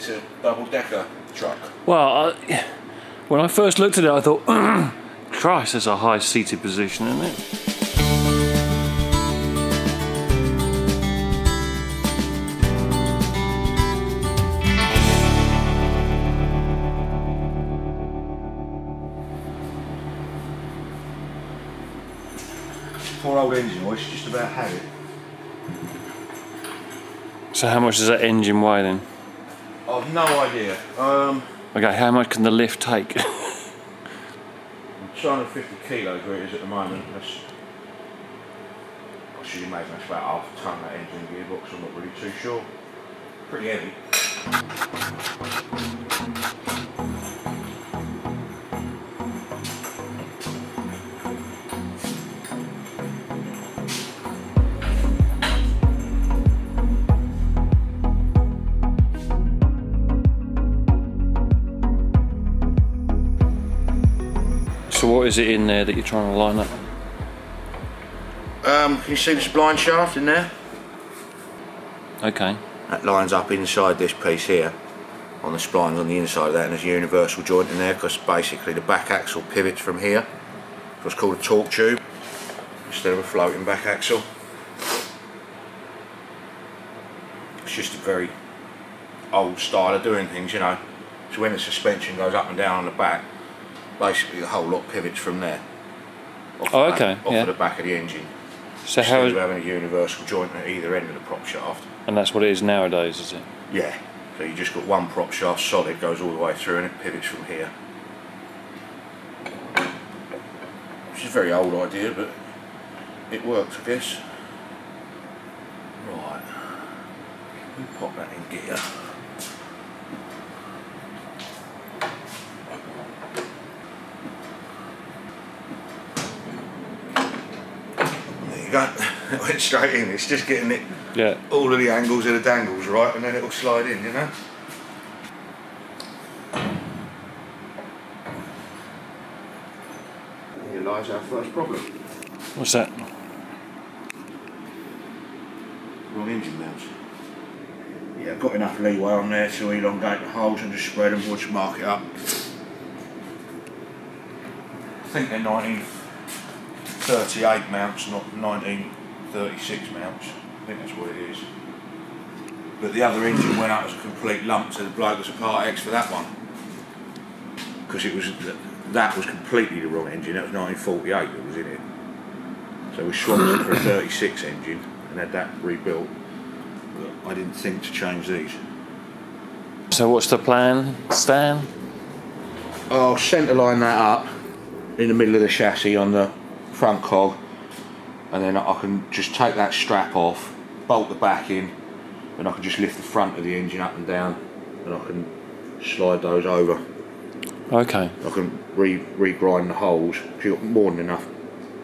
it's a double-decker truck. Well, when I first looked at it, I thought, Christ, there's a high-seated position, isn't it? Poor old engine oil, it's just about had it. So how much does that engine weigh then? I've no idea. Okay, how much can the lift take? 250 kilos where it is at the moment. I should imagine that's about half a tonne, that engine gearbox, I'm not really too sure. Pretty heavy. So what is it in there that you're trying to line up? Can you see this blind shaft in there? Okay. That lines up inside this piece here, on the splines on the inside of that, and there's a universal joint in there because basically the back axle pivots from here. It's what's called a torque tube instead of a floating back axle. It's just a very old style of doing things, you know. So when the suspension goes up and down on the back, basically the whole lot pivots from there. Off of the back of the engine. So Instead how of having a universal joint at either end of the prop shaft. And that's what it is nowadays, is it? Yeah. So you just got one prop shaft solid, goes all the way through, and it pivots from here. Which is a very old idea, but it works, I guess. Right. We pop that in gear. It went straight in. It's just getting it, all of the angles of the dangles right, and then it'll slide in, you know. Here lies our first problem. What's that? Wrong engine mounts. Yeah, I've got enough leeway on there to elongate the holes and just spread them, we'll just mark it up. I think they're 1938 mounts, not 1936 mounts. I think that's what it is. But the other engine went up as a complete lump to the bloke as a part X for that one. Because that was completely the wrong engine. That was 1948 that was in it. So we swapped it for a 36 engine and had that rebuilt. But I didn't think to change these. So what's the plan, Stan? I'll centre line that up in the middle of the chassis on the front cog, and then I can just take that strap off, bolt the back in, and I can just lift the front of the engine up and down, and I can slide those over. Okay. I can regrind the holes. You've got more than enough,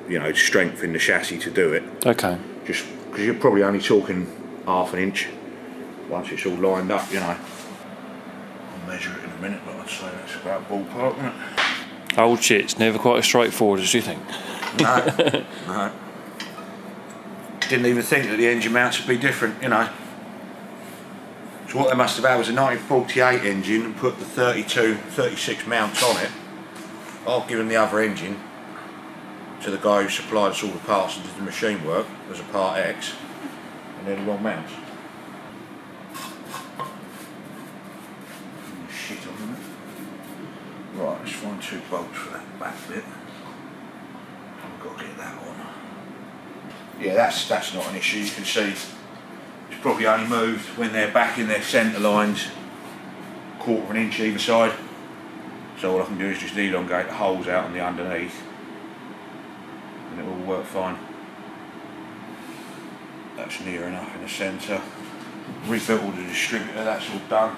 you know, strength in the chassis to do it. Okay. Just because you're probably only talking half an inch once it's all lined up, you know. I'll measure it in a minute, but I'd say that's about ballpark, isn't it? Old shit's never quite as straightforward as you think. No, no. Didn't even think that the engine mounts would be different, you know. So what they must have had was a 1948 engine and put the 36 mounts on it. I've given the other engine to the guy who supplied us all the parts and did the machine work as a part X, and then the wrong mounts. Shit on them. Right, let's find 2 bolts for that back bit. I've got to get that on. Yeah, that's not an issue. You can see it's probably only moved when they're back in their centre lines, 1/4 of an inch either side. So all I can do is just elongate the holes out on the underneath, and it will work fine. That's near enough in the centre. Rebuilt all the distributor, that's all done.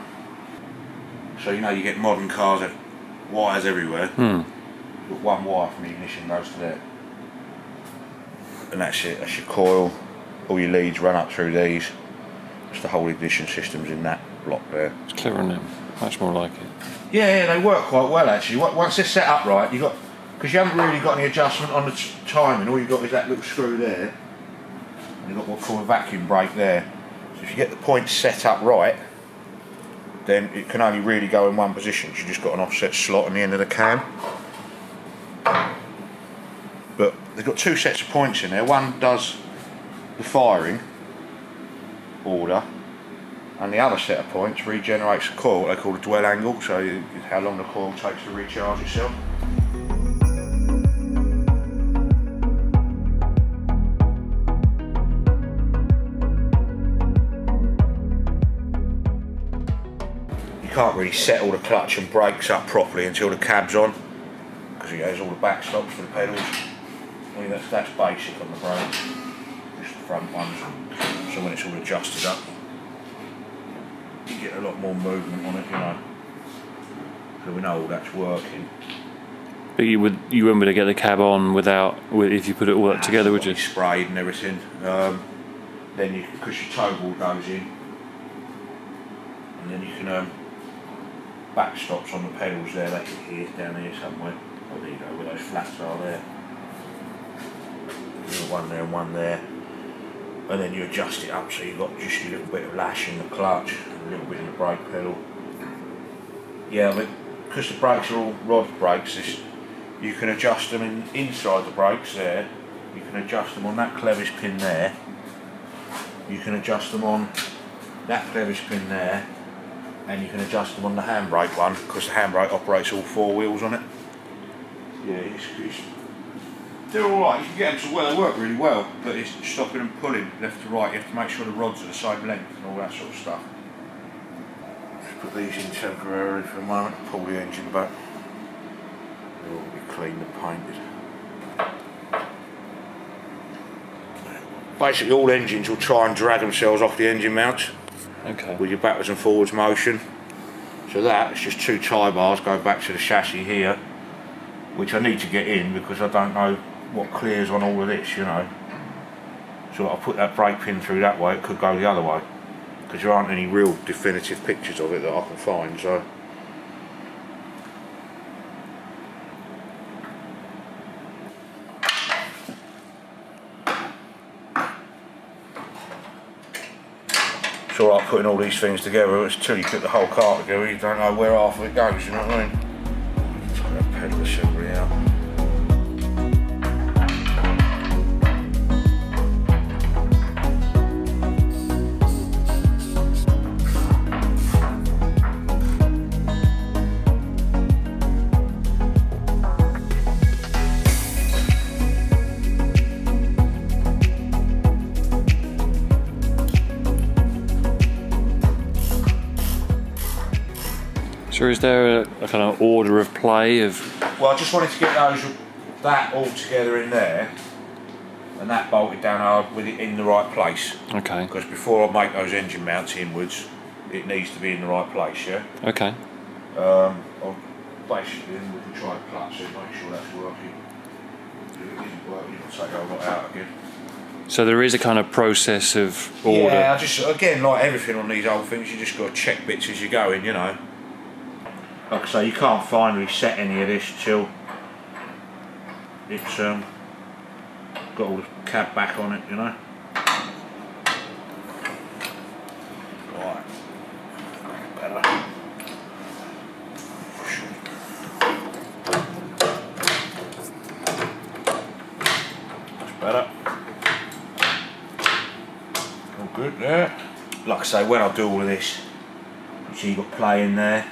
So you know you get modern cars have wires everywhere. You've got one wire from the ignition goes to there. And that's it, that's your coil. All your leads run up through these. Just the whole ignition system's in that block there. It's clever, isn't it? Much more like it. Yeah, they work quite well actually. Once they're set up right, you got, because you haven't really got any adjustment on the timing. All you've got is that little screw there. And you've got what's called a vacuum brake there. So if you get the points set up right, then it can only really go in one position. You've just got an offset slot on the end of the cam. But they've got two sets of points in there. One does the firing order, and the other set of points regenerates the coil, what they call the dwell angle, so how long the coil takes to recharge itself. You can't really set all the clutch and brakes up properly until the cab's on, because it has all the back stops for the pedals. I mean, that's basic on the brakes, just the front ones. So when it's all adjusted up, you get a lot more movement on it, you know. So we know all that's working. But you wouldn't be able to get the cab on if you put it all that together, would you? Sprayed and everything. Then because your tow ball goes in, and then you can back stops on the pedals there. They can hear down here somewhere. Oh, there you go, where those flats are there. One there and one there. And then you adjust it up so you've got just a little bit of lash in the clutch and a little bit in the brake pedal. Yeah, but because the brakes are all rod brakes, you can adjust them inside the brakes there. You can adjust them on that clevis pin there. You can adjust them on that clevis pin there. And you can adjust them on the handbrake one, because the handbrake operates all four wheels on it. Yeah, they're alright, you can get them to well, they work really well, but it's stopping and pulling left to right. You have to make sure the rods are the same length and all that sort of stuff. Just put these in temporarily for a moment, pull the engine back. They'll all be cleaned and painted. Basically all engines will try and drag themselves off the engine mounts. Okay. With your backwards and forwards motion. So that's just two tie bars go back to the chassis here, which I need to get in because I don't know what clears on all of this, you know. So I'll put that brake pin through that way. It could go the other way because there aren't any real definitive pictures of it that I can find. So it's alright putting all these things together. It's until you put the whole car together, you don't know where half of it goes. You know what I mean? Take that pedal assembly out. So is there a kind of order of play of... Well, I just wanted to get that all together in there and that bolted down hard with it in the right place. Okay. Because before I make those engine mounts inwards, it needs to be in the right place, yeah? Okay. I'll basically, then we can try the clutch and make sure that's working. If it isn't working, I'll take the whole lot out again. So there is a kind of process of order? Yeah, again, like everything on these old things, you just got to check bits as you go in, you know. Like I say, you can't finally set any of this till it's got all the cab back on it, you know. Right, better. That's better. All good there. Like I say, when I do all of this, you see you've got play in there.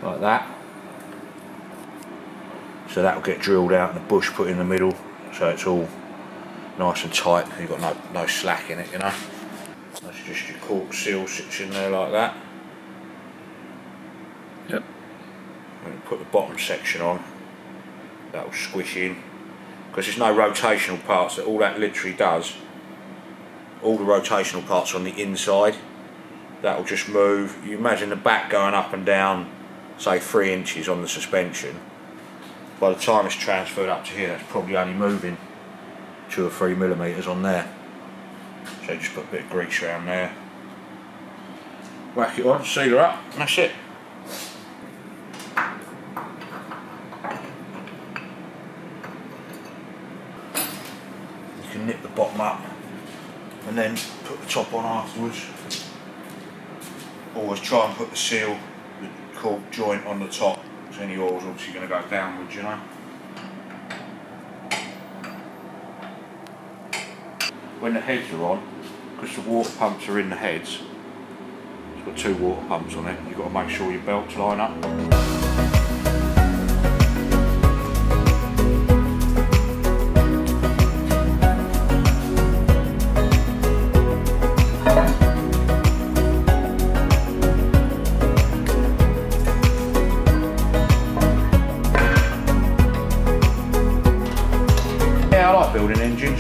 Like that. So that will get drilled out and the bush put in the middle, so it's all nice and tight. You've got no slack in it, you know. That's just your cork seal sits in there like that. Yep. When you put the bottom section on, that will squish in. Because there's no rotational parts, all that literally does, all the rotational parts on the inside, that will just move. You imagine the back going up and down, say 3 inches on the suspension. By the time it's transferred up to here, that's probably only moving 2 or 3 millimetres on there. So just put a bit of grease around there, whack it on, seal her up, and that's it. You can nip the bottom up and then put the top on afterwards. always try and put the seal, the cork joint on the top, because any oil's obviously going to go downwards, you know. When the heads are on, because the water pumps are in the heads, it's got 2 water pumps on it, you've got to make sure your belts line up. Yeah, I like building engines.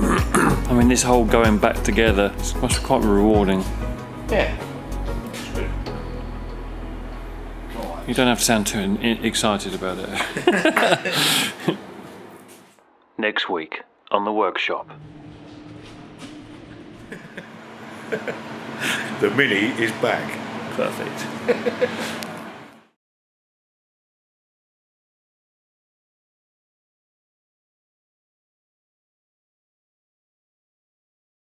I mean, this whole going back together, it must be quite rewarding. Yeah, it's good. You don't have to sound too excited about it. Next week on the workshop. The Mini is back. Perfect.